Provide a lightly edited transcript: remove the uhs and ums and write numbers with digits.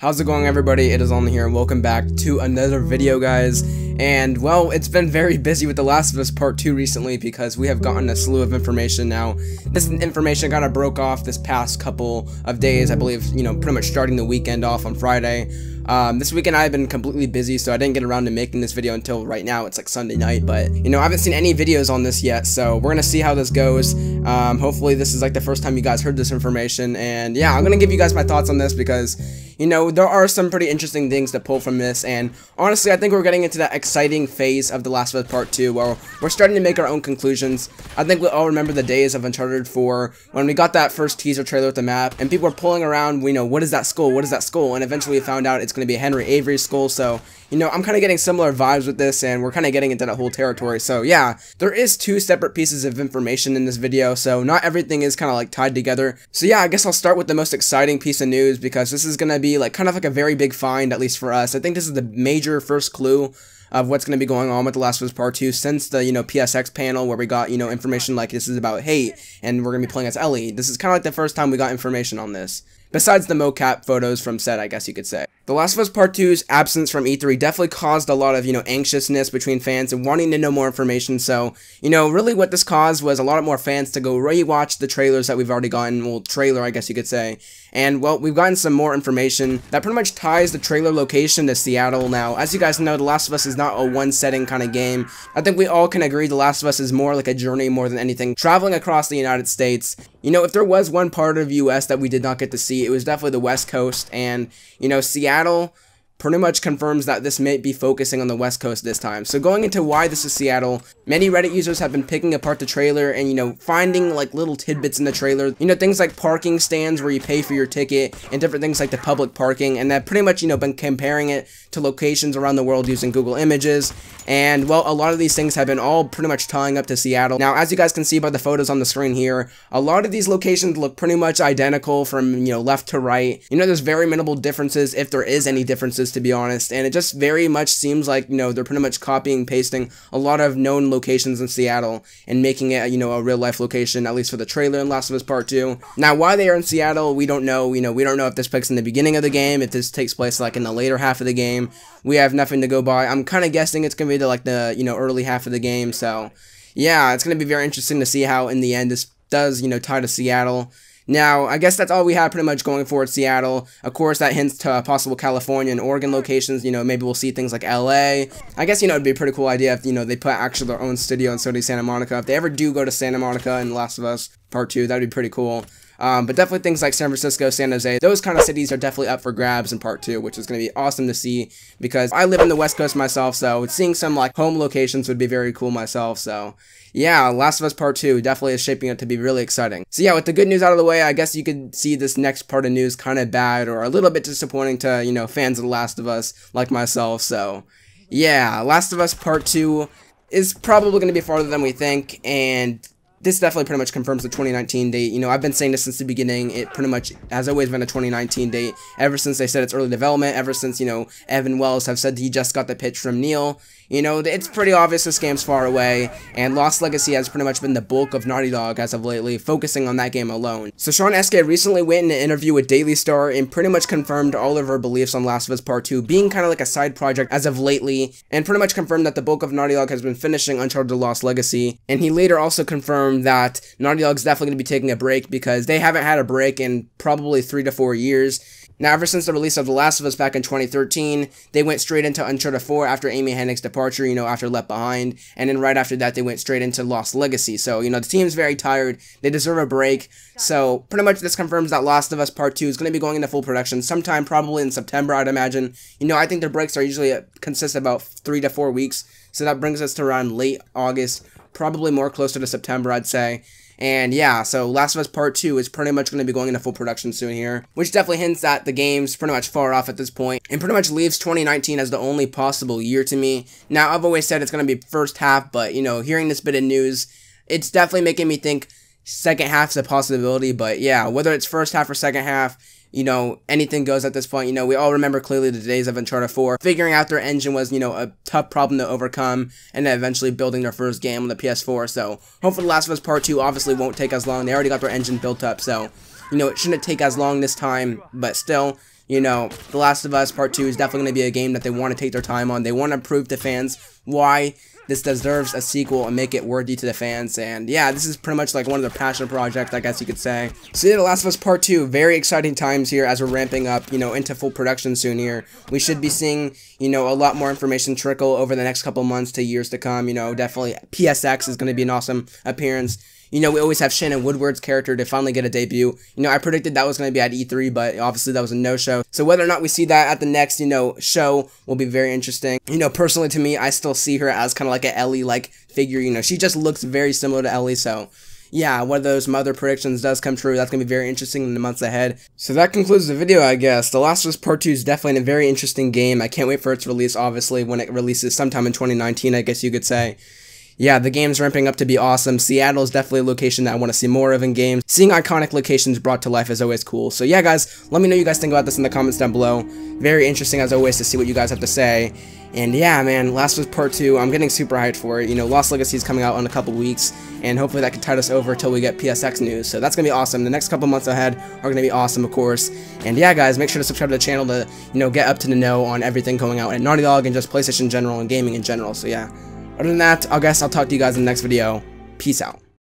How's it going, everybody? It is Only here, and welcome back to another video, guys. And, well, it's been very busy with The Last of Us Part 2 recently because we have gotten a slew of information now. This information kind of broke off this past couple of days, I believe, pretty much starting the weekend off on Friday. This weekend I've been completely busy, so I didn't get around to making this video until right now. It's like Sunday night, but, I haven't seen any videos on this yet, so we're gonna see how this goes. Hopefully this is like the first time you guys heard this information, and yeah, I'm gonna give you guys my thoughts on this because, there are some pretty interesting things to pull from this, and honestly, I think we're getting into that exciting phase of The Last of Us Part 2 where we're starting to make our own conclusions. I think we all remember the days of Uncharted 4 when we got that first teaser trailer with the map, and people were pulling around, what is that skull, what is that skull, and eventually we found out it's going to be Henry Avery's skull. So, I'm kind of getting similar vibes with this, and we're kind of getting into that whole territory. So, yeah, there is two separate pieces of information in this video, so not everything is kind of like tied together. So, yeah, I guess I'll start with the most exciting piece of news because this is going to be like kind of like a very big find, at least for us. I think this is the major first clue of what's going to be going on with The Last of Us Part 2 since the, PSX panel where we got, information like this is about hate and we're going to be playing as Ellie. This is kind of like the first time we got information on this. Besides the mocap photos from set, I guess you could say. The Last of Us Part 2's absence from E3 definitely caused a lot of, anxiousness between fans and wanting to know more information. So, really what this caused was a lot more fans to go rewatch the trailers that we've already gotten. Well, trailer, I guess you could say. And, well, we've gotten some more information that pretty much ties the trailer location to Seattle. Now, as you guys know, The Last of Us is not a one-setting kind of game. I think we all can agree The Last of Us is more like a journey more than anything, traveling across the United States. If there was one part of the US that we did not get to see, it was definitely the West Coast, and, Seattle pretty much confirms that this may be focusing on the West Coast this time. So going into why this is Seattle, many Reddit users have been picking apart the trailer and, finding like little tidbits in the trailer. Things like parking stands where you pay for your ticket and different things like the public parking, and that pretty much, been comparing it to locations around the world using Google Images. And, well, a lot of these things have been all pretty much tying up to Seattle. Now, as you guys can see by the photos on the screen here, a lot of these locations look pretty much identical from, left to right. There's very minimal differences, if there is any differences, to be honest, and it just very much seems like, they're pretty much copying and pasting a lot of known locations in Seattle and making it, a real-life location, at least for the trailer in Last of Us Part 2. Now, why they are in Seattle, we don't know. We don't know if this takes in the beginning of the game, if this takes place, like, in the later half of the game. We have nothing to go by. I'm kind of guessing it's going to be the, like, the, early half of the game, so, yeah, it's going to be very interesting to see how, in the end, this does, tie to Seattle. Now, I guess that's all we have pretty much going for at Seattle. Of course, that hints to possible California and Oregon locations. Maybe we'll see things like LA. I guess, it'd be a pretty cool idea if, they put actually their own studio in Santa Monica. If they ever do go to Santa Monica in The Last of Us Part 2, that'd be pretty cool. But definitely things like San Francisco, San Jose, those kind of cities are definitely up for grabs in Part 2, which is going to be awesome to see because I live in the West Coast myself, so seeing some like home locations would be very cool myself. So yeah, Last of Us Part 2 definitely is shaping up to be really exciting. So yeah, with the good news out of the way, I guess you could see this next part of news kind of bad or a little bit disappointing to, fans of The Last of Us like myself. So yeah, Last of Us Part 2 is probably going to be farther than we think, and this definitely pretty much confirms the 2019 date. I've been saying this since the beginning. It pretty much has always been a 2019 date, ever since they said it's early development, ever since, Evan Wells have said he just got the pitch from Neil. It's pretty obvious this game's far away, and Lost Legacy has pretty much been the bulk of Naughty Dog as of lately, focusing on that game alone. So Sean Esque recently went in an interview with Daily Star and pretty much confirmed all of her beliefs on Last of Us Part 2 being kind of like a side project as of lately, and pretty much confirmed that the bulk of Naughty Dog has been finishing Uncharted The Lost Legacy, and he later also confirmed that Naughty Dog's definitely going to be taking a break because they haven't had a break in probably 3 to 4 years. Now, ever since the release of The Last of Us back in 2013, they went straight into Uncharted 4 after Amy Hennig's departure, after Left Behind, and then right after that, they went straight into Lost Legacy. So, the team's very tired, they deserve a break, so pretty much this confirms that Last of Us Part 2 is going to be going into full production sometime probably in September, I'd imagine. I think their breaks are usually consist of about 3 to 4 weeks, so that brings us to around late August, probably more closer to September, I'd say. And yeah, so Last of Us Part 2 is pretty much going to be going into full production soon here, which definitely hints that the game's pretty much far off at this point, and pretty much leaves 2019 as the only possible year to me. Now, I've always said it's going to be first half, but, hearing this bit of news, it's definitely making me think second half's a possibility, but yeah, whether it's first half or second half, anything goes at this point. We all remember clearly the days of Uncharted 4. Figuring out their engine was, a tough problem to overcome, and then eventually building their first game on the PS4. So, hopefully Last of Us Part 2 obviously won't take as long. They already got their engine built up, so, it shouldn't take as long this time, but still, You know, The Last of Us Part 2 is definitely going to be a game that they want to take their time on. They want to prove to fans why this deserves a sequel and make it worthy to the fans. And yeah, this is pretty much like one of their passion projects, I guess you could say. So yeah, The Last of Us Part 2, very exciting times here as we're ramping up, you know, into full production soon here. We should be seeing, you know, a lot more information trickle over the next couple months to years to come. You know, definitely PSX is going to be an awesome appearance. You know, we always have Shannon Woodward's character to finally get a debut. You know, I predicted that was going to be at E3, but obviously that was a no-show. So whether or not we see that at the next, you know, show will be very interesting. You know, personally to me, I still see her as kind of like an Ellie-like figure. You know, she just looks very similar to Ellie, so yeah, one of those mother predictions does come true. That's going to be very interesting in the months ahead. So that concludes the video, I guess. The Last of Us Part 2 is definitely a very interesting game. I can't wait for its release, obviously, when it releases sometime in 2019, I guess you could say. Yeah, the game's ramping up to be awesome. Seattle is definitely a location that I want to see more of in games. Seeing iconic locations brought to life is always cool. So yeah, guys, let me know what you guys think about this in the comments down below. Very interesting, as always, to see what you guys have to say. And yeah, man, Last of Us Part 2, I'm getting super hyped for it. You know, Lost Legacy is coming out in a couple weeks, and hopefully that can tide us over until we get PSX news. So that's going to be awesome. The next couple months ahead are going to be awesome, of course. And yeah, guys, make sure to subscribe to the channel to, you know, get up to the know on everything going out at Naughty Dog and just PlayStation in general and gaming in general. So yeah. Other than that, I guess I'll talk to you guys in the next video. Peace out.